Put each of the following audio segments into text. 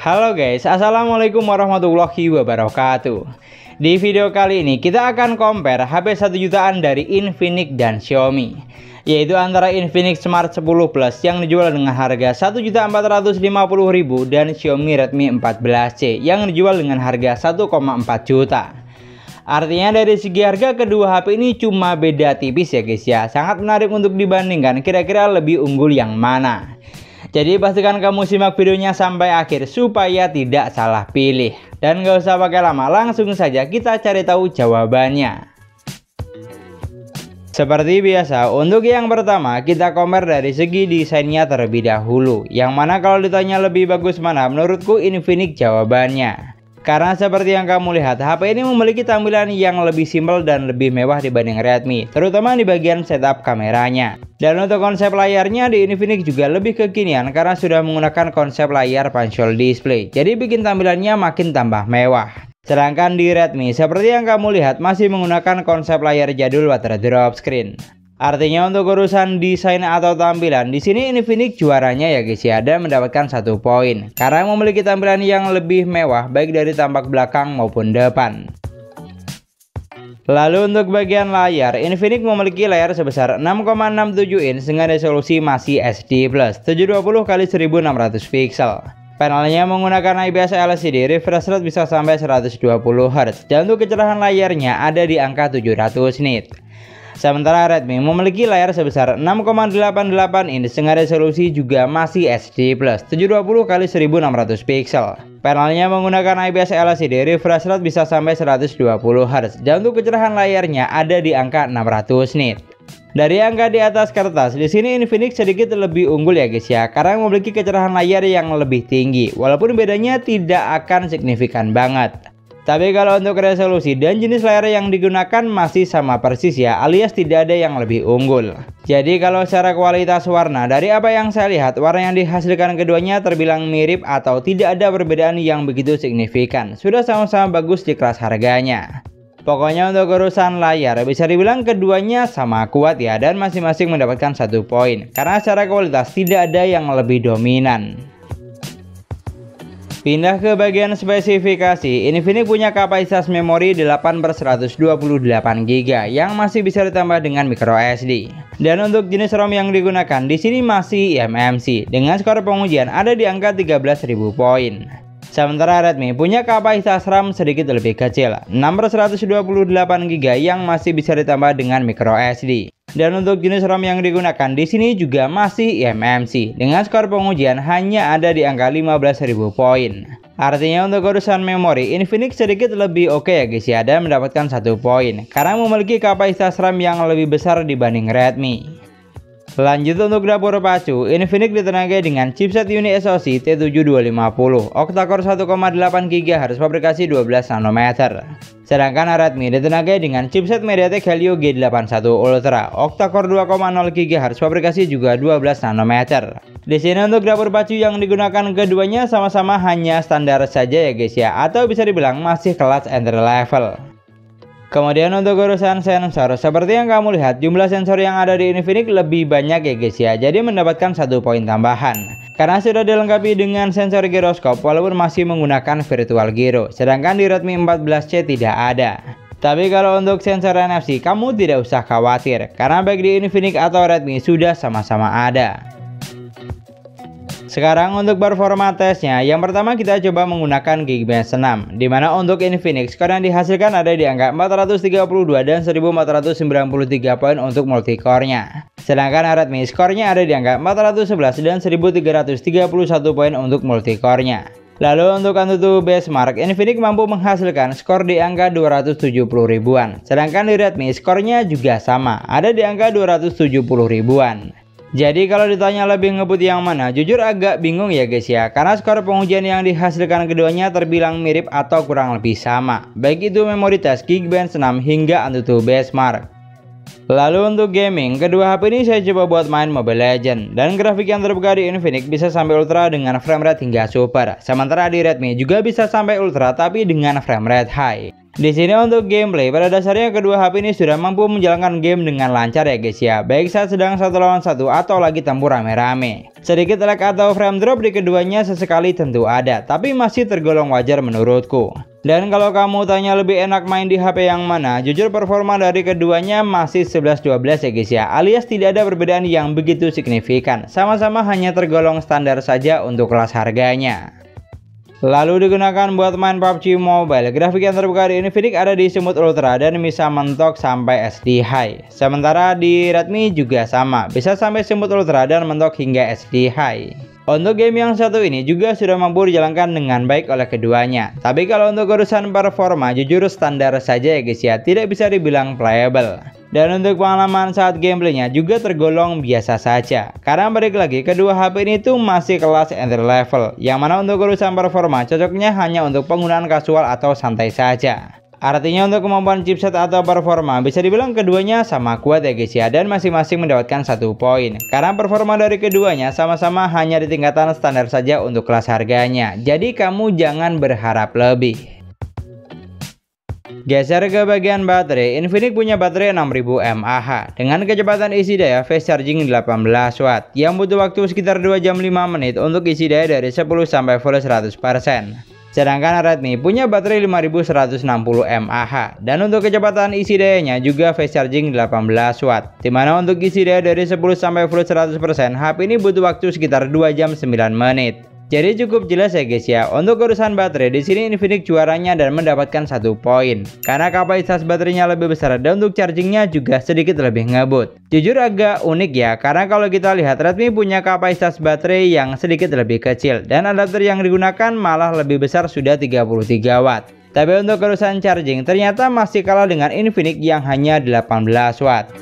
Halo guys, assalamualaikum warahmatullahi wabarakatuh. Di video kali ini kita akan compare HP 1 jutaan dari Infinix dan Xiaomi, yaitu antara Infinix Smart 10 Plus yang dijual dengan harga Rp1.450.000 dan Xiaomi Redmi 14C yang dijual dengan harga 1,4 juta. Artinya dari segi harga kedua HP ini cuma beda tipis ya guys ya. Sangat menarik untuk dibandingkan, kira-kira lebih unggul yang mana. Jadi pastikan kamu simak videonya sampai akhir supaya tidak salah pilih. Dan gak usah pakai lama, langsung saja kita cari tahu jawabannya. Seperti biasa, untuk yang pertama kita compare dari segi desainnya terlebih dahulu. Yang mana kalau ditanya lebih bagus mana, menurutku Infinix jawabannya. Karena seperti yang kamu lihat, HP ini memiliki tampilan yang lebih simpel dan lebih mewah dibanding Redmi, terutama di bagian setup kameranya. Dan untuk konsep layarnya di Infinix juga lebih kekinian karena sudah menggunakan konsep layar punch-hole display, jadi bikin tampilannya makin tambah mewah. Sedangkan di Redmi, seperti yang kamu lihat, masih menggunakan konsep layar jadul water drop screen. Artinya untuk urusan desain atau tampilan, di sini Infinix juaranya ya guys ya, dan mendapatkan 1 poin karena memiliki tampilan yang lebih mewah baik dari tampak belakang maupun depan. Lalu untuk bagian layar, Infinix memiliki layar sebesar 6,67 inch dengan resolusi masih HD+, 720x1600 pixel. Panelnya menggunakan IPS LCD, refresh rate bisa sampai 120Hz, dan untuk kecerahan layarnya ada di angka 700 nit. Sementara Redmi memiliki layar sebesar 6,88 inch dengan resolusi juga masih HD+, 720x1600 pixel. Panelnya menggunakan IPS LCD, refresh rate bisa sampai 120Hz, dan untuk kecerahan layarnya ada di angka 600 nit. Dari angka di atas kertas, di sini Infinix sedikit lebih unggul ya guys ya, karena memiliki kecerahan layar yang lebih tinggi, walaupun bedanya tidak akan signifikan banget. Tapi kalau untuk resolusi dan jenis layar yang digunakan masih sama persis ya, alias tidak ada yang lebih unggul. Jadi kalau secara kualitas warna, dari apa yang saya lihat, warna yang dihasilkan keduanya terbilang mirip atau tidak ada perbedaan yang begitu signifikan. Sudah sama-sama bagus di kelas harganya. Pokoknya untuk urusan layar bisa dibilang keduanya sama kuat ya, dan masing-masing mendapatkan 1 poin karena secara kualitas tidak ada yang lebih dominan. Pindah ke bagian spesifikasi, Infinix punya kapasitas memori 8/128GB yang masih bisa ditambah dengan microSD. Dan untuk jenis ROM yang digunakan di sini masih eMMC dengan skor pengujian ada di angka 13.000 poin. Sementara Redmi punya kapasitas RAM sedikit lebih kecil, 6/128GB yang masih bisa ditambah dengan microSD. Dan untuk jenis ROM yang digunakan di sini juga masih eMMC dengan skor pengujian hanya ada di angka 15.000 poin. Artinya untuk urusan memori, Infinix sedikit lebih oke ya guys ya, dan mendapatkan 1 poin karena memiliki kapasitas RAM yang lebih besar dibanding Redmi. Lanjut untuk dapur pacu, Infinix ditenagai dengan chipset Unique SoC T7250, octa-core 1,8 GHz, fabrikasi 12 nanometer. Sedangkan Redmi ditenagai dengan chipset MediaTek Helio G81 Ultra, octa-core 2,0 GHz, fabrikasi juga 12 nanometer. Di sini untuk dapur pacu yang digunakan keduanya sama-sama hanya standar saja ya guys ya, atau bisa dibilang masih kelas entry level. Kemudian untuk urusan sensor, seperti yang kamu lihat, jumlah sensor yang ada di Infinix lebih banyak ya guys ya, jadi mendapatkan 1 poin tambahan karena sudah dilengkapi dengan sensor giroskop walaupun masih menggunakan virtual gyro, sedangkan di Redmi 14C tidak ada. Tapi kalau untuk sensor NFC kamu tidak usah khawatir karena baik di Infinix atau Redmi sudah sama-sama ada. Sekarang untuk performa tesnya, yang pertama kita coba menggunakan Geekbench 6, dimana untuk Infinix skor yang dihasilkan ada di angka 432 dan 1493 poin untuk multicore-nya. Sedangkan Redmi skornya ada di angka 411 dan 1331 poin untuk multicore-nya. Lalu untuk AnTuTu benchmark, Infinix mampu menghasilkan skor di angka 270 ribuan, sedangkan di Redmi skornya juga sama, ada di angka 270 ribuan. Jadi kalau ditanya lebih ngebut yang mana, jujur agak bingung ya guys ya, karena skor pengujian yang dihasilkan keduanya terbilang mirip atau kurang lebih sama, baik itu memori tes Geekbench 6 hingga AnTuTu benchmark. Lalu untuk gaming, kedua HP ini saya coba buat main Mobile Legends, dan grafik yang terbuka di Infinix bisa sampai ultra dengan frame rate hingga super, sementara di Redmi juga bisa sampai ultra tapi dengan frame rate high. Di sini untuk gameplay, pada dasarnya kedua HP ini sudah mampu menjalankan game dengan lancar ya guys ya, baik saat sedang satu lawan satu atau lagi tempur rame-rame. Sedikit lag atau frame drop di keduanya sesekali tentu ada, tapi masih tergolong wajar menurutku. Dan kalau kamu tanya lebih enak main di HP yang mana, jujur performa dari keduanya masih 11-12 ya guys ya, alias tidak ada perbedaan yang begitu signifikan, sama-sama hanya tergolong standar saja untuk kelas harganya. Lalu digunakan buat main PUBG Mobile, grafik yang terbuka di Infinix ada di Smooth Ultra dan bisa mentok sampai SD High. Sementara di Redmi juga sama, bisa sampai Smooth Ultra dan mentok hingga SD High. Untuk game yang satu ini juga sudah mampu dijalankan dengan baik oleh keduanya. Tapi kalau untuk urusan performa jujur standar saja ya guys ya, tidak bisa dibilang playable. Dan untuk pengalaman saat gameplaynya juga tergolong biasa saja. Karena balik lagi kedua HP ini tuh masih kelas entry level, yang mana untuk urusan performa cocoknya hanya untuk penggunaan kasual atau santai saja. Artinya untuk kemampuan chipset atau performa bisa dibilang keduanya sama kuat ya guys ya, dan masing-masing mendapatkan 1 poin. Karena performa dari keduanya sama-sama hanya di tingkatan standar saja untuk kelas harganya. Jadi kamu jangan berharap lebih. Geser ke bagian baterai, Infinix punya baterai 6000 mAh dengan kecepatan isi daya fast charging 18 Watt yang butuh waktu sekitar 2 jam 5 menit untuk isi daya dari 10 sampai full 100%. Sedangkan Redmi punya baterai 5160 mAh dan untuk kecepatan isi dayanya juga fast charging 18 Watt, dimana untuk isi daya dari 10 sampai full 100% HP ini butuh waktu sekitar 2 jam 9 menit. Jadi cukup jelas ya guys ya, untuk urusan baterai di sini Infinix juaranya dan mendapatkan 1 poin. Karena kapasitas baterainya lebih besar dan untuk chargingnya juga sedikit lebih ngebut. Jujur agak unik ya, karena kalau kita lihat Redmi punya kapasitas baterai yang sedikit lebih kecil dan adapter yang digunakan malah lebih besar sudah 33 Watt. Tapi untuk urusan charging ternyata masih kalah dengan Infinix yang hanya 18 Watt.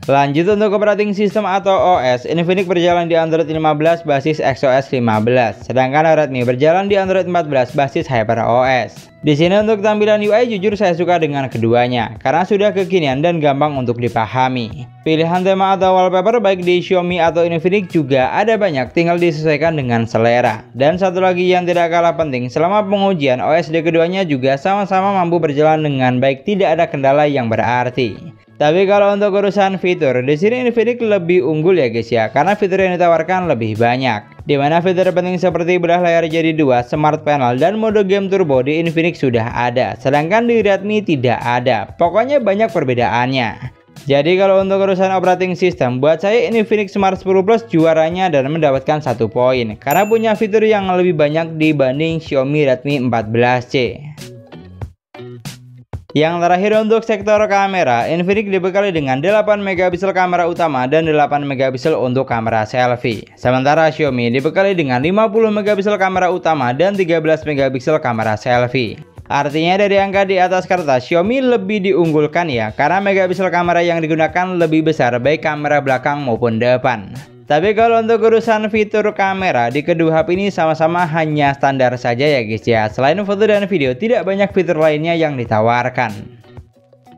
Lanjut untuk operating system atau OS, Infinix berjalan di Android 15 basis XOS 15, sedangkan Redmi berjalan di Android 14 basis HyperOS. Di sini untuk tampilan UI jujur saya suka dengan keduanya, karena sudah kekinian dan gampang untuk dipahami. Pilihan tema atau wallpaper baik di Xiaomi atau Infinix juga ada banyak, tinggal disesuaikan dengan selera. Dan satu lagi yang tidak kalah penting, selama pengujian OS di keduanya juga sama-sama mampu berjalan dengan baik, tidak ada kendala yang berarti. Tapi kalau untuk urusan fitur, di sini Infinix lebih unggul ya guys ya, karena fitur yang ditawarkan lebih banyak. Dimana fitur penting seperti belah layar jadi 2, smart panel, dan mode game turbo di Infinix sudah ada, sedangkan di Redmi tidak ada. Pokoknya banyak perbedaannya. Jadi kalau untuk urusan operating system, buat saya Infinix Smart 10 Plus juaranya dan mendapatkan 1 poin, karena punya fitur yang lebih banyak dibanding Xiaomi Redmi 14C. Yang terakhir untuk sektor kamera, Infinix dibekali dengan 8 megapiksel kamera utama dan 8 megapiksel untuk kamera selfie. Sementara Xiaomi dibekali dengan 50 megapiksel kamera utama dan 13 megapiksel kamera selfie. Artinya dari angka di atas kertas Xiaomi lebih diunggulkan ya, karena megapiksel kamera yang digunakan lebih besar baik kamera belakang maupun depan. Tapi kalau untuk urusan fitur kamera di kedua HP ini sama-sama hanya standar saja ya guys ya. Selain foto dan video tidak banyak fitur lainnya yang ditawarkan.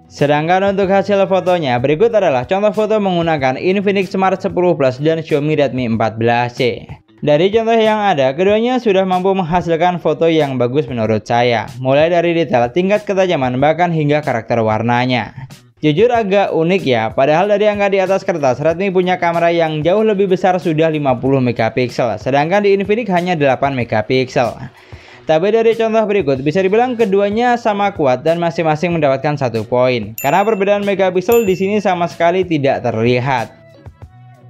Sedangkan untuk hasil fotonya berikut adalah contoh foto menggunakan Infinix Smart 10 Plus dan Xiaomi Redmi 14C. Dari contoh yang ada, keduanya sudah mampu menghasilkan foto yang bagus menurut saya. Mulai dari detail, tingkat ketajaman, bahkan hingga karakter warnanya. Jujur agak unik ya, padahal dari angka di atas kertas Redmi punya kamera yang jauh lebih besar sudah 50 megapiksel, sedangkan di Infinix hanya 8 megapiksel. Tapi dari contoh berikut bisa dibilang keduanya sama kuat dan masing-masing mendapatkan 1 poin, karena perbedaan megapiksel di sini sama sekali tidak terlihat.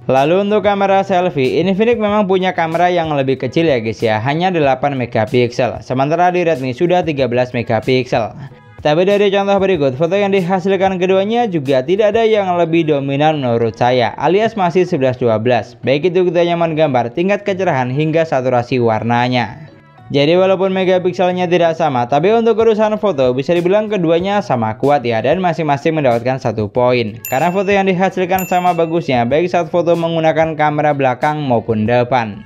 Lalu untuk kamera selfie, Infinix memang punya kamera yang lebih kecil ya guys ya, hanya 8 megapiksel, sementara di Redmi sudah 13 megapiksel. Tapi dari contoh berikut, foto yang dihasilkan keduanya juga tidak ada yang lebih dominan menurut saya, alias masih 11-12, baik itu ketajaman gambar, tingkat kecerahan, hingga saturasi warnanya. Jadi walaupun megapikselnya tidak sama, tapi untuk urusan foto bisa dibilang keduanya sama kuat ya, dan masing-masing mendapatkan 1 poin. Karena foto yang dihasilkan sama bagusnya, baik saat foto menggunakan kamera belakang maupun depan.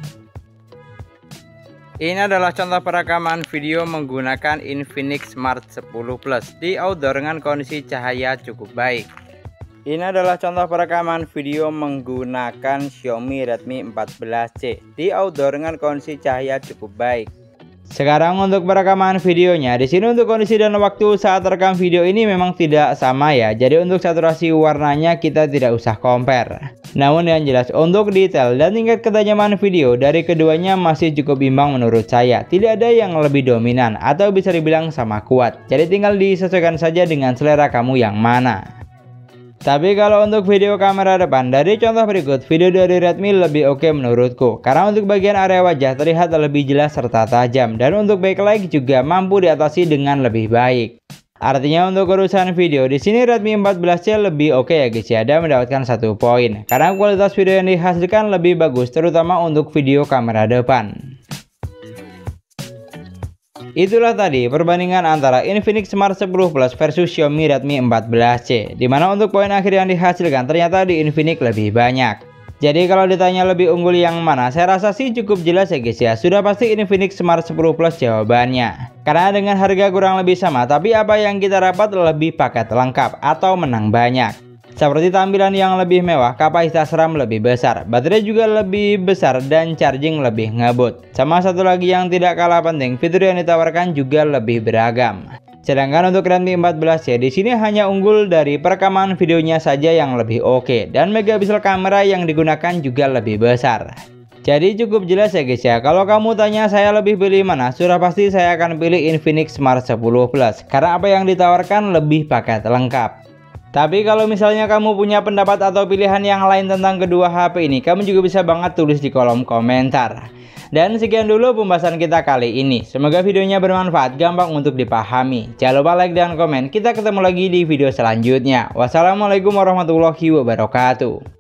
Ini adalah contoh perekaman video menggunakan Infinix Smart 10 Plus di outdoor dengan kondisi cahaya cukup baik. Ini adalah contoh perekaman video menggunakan Xiaomi Redmi 14C di outdoor dengan kondisi cahaya cukup baik. Sekarang untuk perekaman videonya, di sini untuk kondisi dan waktu saat rekam video ini memang tidak sama ya. Jadi untuk saturasi warnanya kita tidak usah compare. Namun yang jelas untuk detail dan tingkat ketajaman video dari keduanya masih cukup imbang menurut saya. Tidak ada yang lebih dominan atau bisa dibilang sama kuat. Jadi tinggal disesuaikan saja dengan selera kamu yang mana. Tapi kalau untuk video kamera depan, dari contoh berikut, video dari Redmi lebih oke menurutku. Karena untuk bagian area wajah terlihat lebih jelas serta tajam. Dan untuk backlight juga mampu diatasi dengan lebih baik. Artinya untuk urusan video, di sini Redmi 14C lebih oke ya guys ya, dan mendapatkan 1 poin. Karena kualitas video yang dihasilkan lebih bagus, terutama untuk video kamera depan. Itulah tadi perbandingan antara Infinix Smart 10 Plus versus Xiaomi Redmi 14C, dimana untuk poin akhir yang dihasilkan ternyata di Infinix lebih banyak. Jadi kalau ditanya lebih unggul yang mana, saya rasa sih cukup jelas ya guys ya, sudah pasti Infinix Smart 10 Plus jawabannya. Karena dengan harga kurang lebih sama, tapi apa yang kita dapat lebih paket lengkap atau menang banyak. Seperti tampilan yang lebih mewah, kapasitas RAM lebih besar, baterai juga lebih besar, dan charging lebih ngebut. Sama satu lagi yang tidak kalah penting, fitur yang ditawarkan juga lebih beragam. Sedangkan untuk Redmi 14C di sini hanya unggul dari perekaman videonya saja yang lebih oke, dan megapiksel kamera yang digunakan juga lebih besar. Jadi cukup jelas ya guys ya, kalau kamu tanya saya lebih pilih mana, sudah pasti saya akan pilih Infinix Smart 10 Plus, karena apa yang ditawarkan lebih paket lengkap. Tapi kalau misalnya kamu punya pendapat atau pilihan yang lain tentang kedua HP ini, kamu juga bisa banget tulis di kolom komentar. Dan sekian dulu pembahasan kita kali ini. Semoga videonya bermanfaat, gampang untuk dipahami. Jangan lupa like dan komen. Kita ketemu lagi di video selanjutnya. Wassalamualaikum warahmatullahi wabarakatuh.